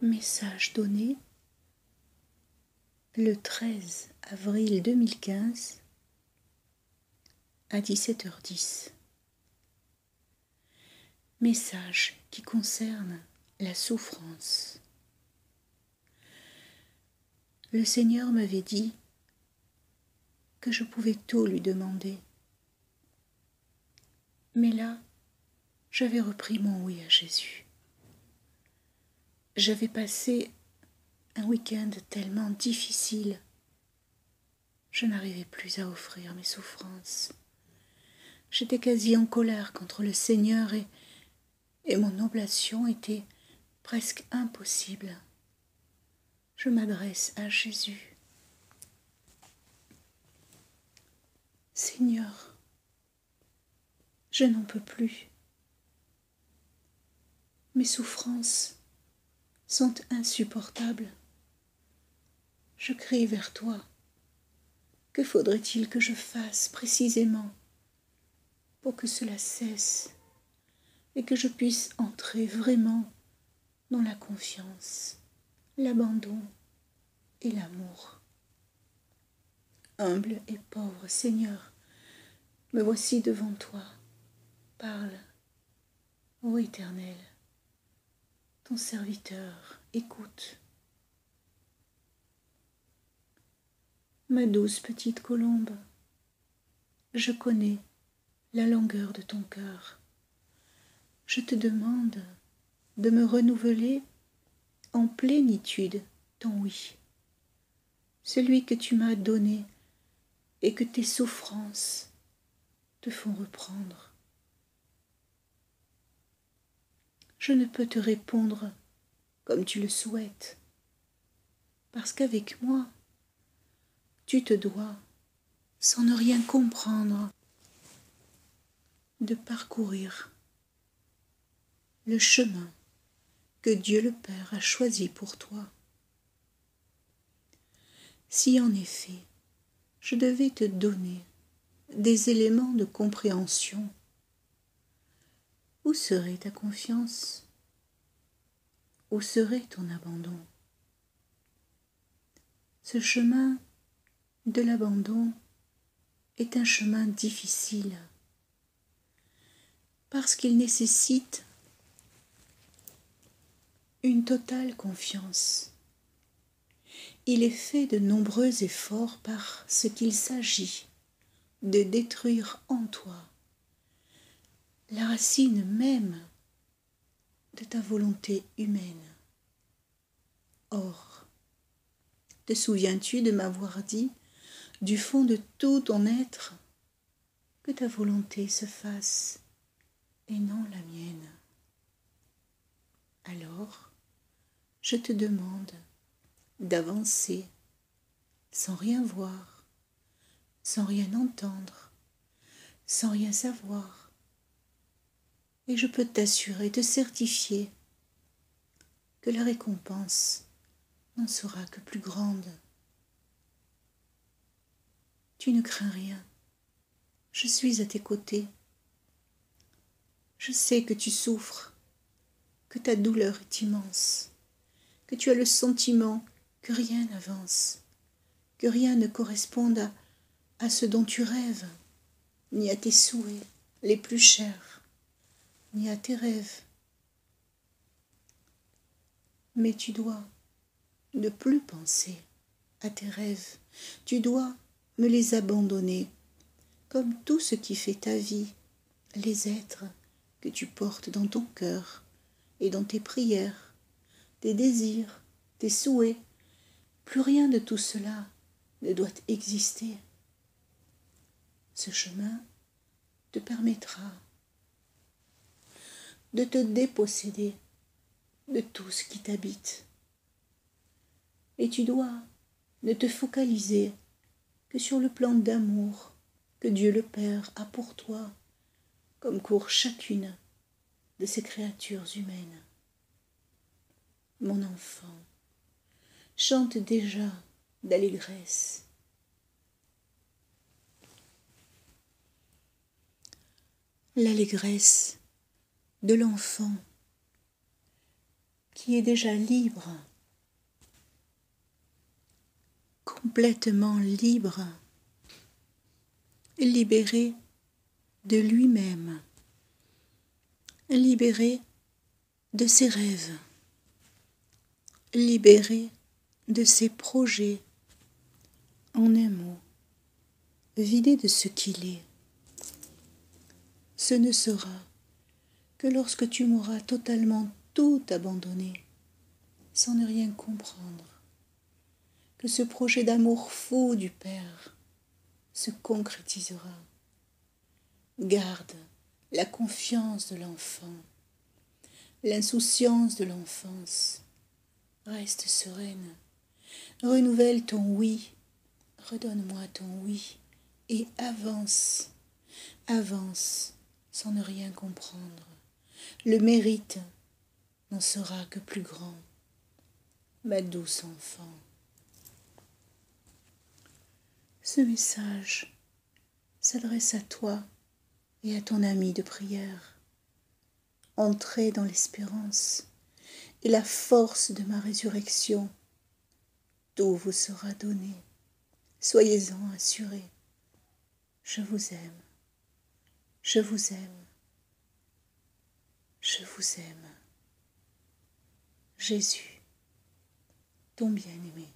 Message donné le 13 avril 2015 à 17h10. Message qui concerne la souffrance. Le Seigneur m'avait dit que je pouvais tout lui demander. Mais là, j'avais repris mon oui à Jésus. J'avais passé un week-end tellement difficile. Je n'arrivais plus à offrir mes souffrances. J'étais quasi en colère contre le Seigneur et mon oblation était presque impossible. Je m'adresse à Jésus. Seigneur, je n'en peux plus. Mes souffrances sont insupportables. Je crie vers toi. Que faudrait-il que je fasse précisément pour que cela cesse et que je puisse entrer vraiment dans la confiance, l'abandon et l'amour? Humble et pauvre Seigneur, me voici devant toi. Parle, ô Éternel, ton serviteur écoute. Ma douce petite colombe, je connais la longueur de ton cœur. Je te demande de me renouveler en plénitude ton oui, celui que tu m'as donné et que tes souffrances te font reprendre. Je ne peux te répondre comme tu le souhaites, parce qu'avec moi, tu te dois, sans ne rien comprendre, de parcourir le chemin que Dieu le Père a choisi pour toi. Si en effet, je devais te donner des éléments de compréhension, où serait ta confiance? Où serait ton abandon? Ce chemin de l'abandon est un chemin difficile parce qu'il nécessite une totale confiance. Il est fait de nombreux efforts parce qu'il s'agit de détruire en toi la racine même de ta volonté humaine. Or, te souviens-tu de m'avoir dit, du fond de tout ton être, que ta volonté se fasse et non la mienne? Alors, je te demande d'avancer sans rien voir, sans rien entendre, sans rien savoir. Et je peux t'assurer, te certifier que la récompense n'en sera que plus grande. Tu ne crains rien, je suis à tes côtés. Je sais que tu souffres, que ta douleur est immense, que tu as le sentiment que rien n'avance, que rien ne corresponde à ce dont tu rêves, ni à tes souhaits les plus chers, ni à tes rêves. Mais tu dois ne plus penser à tes rêves, tu dois me les abandonner, comme tout ce qui fait ta vie, les êtres que tu portes dans ton cœur et dans tes prières, tes désirs, tes souhaits. Plus rien de tout cela ne doit exister. Ce chemin te permettra de te déposséder de tout ce qui t'habite. Et tu dois ne te focaliser que sur le plan d'amour que Dieu le Père a pour toi, comme pour chacune de ces créatures humaines. Mon enfant, chante déjà d'allégresse. L'allégresse de l'enfant qui qui est déjà libre, complètement libre, libéré de lui-même, libéré de ses rêves, libéré de ses projets, en un mot, vidé de ce qu'il est. Ce ne sera que lorsque tu m'auras totalement tout abandonné, sans ne rien comprendre, que ce projet d'amour fou du Père se concrétisera. Garde la confiance de l'enfant, l'insouciance de l'enfance. Reste sereine, renouvelle ton oui, redonne-moi ton oui, et avance, avance sans ne rien comprendre. Le mérite n'en sera que plus grand, ma douce enfant. Ce message s'adresse à toi et à ton ami de prière. Entrez dans l'espérance et la force de ma résurrection. Tout vous sera donné. Soyez-en assurés. Je vous aime. Je vous aime. Je vous aime. Jésus, ton bien-aimé.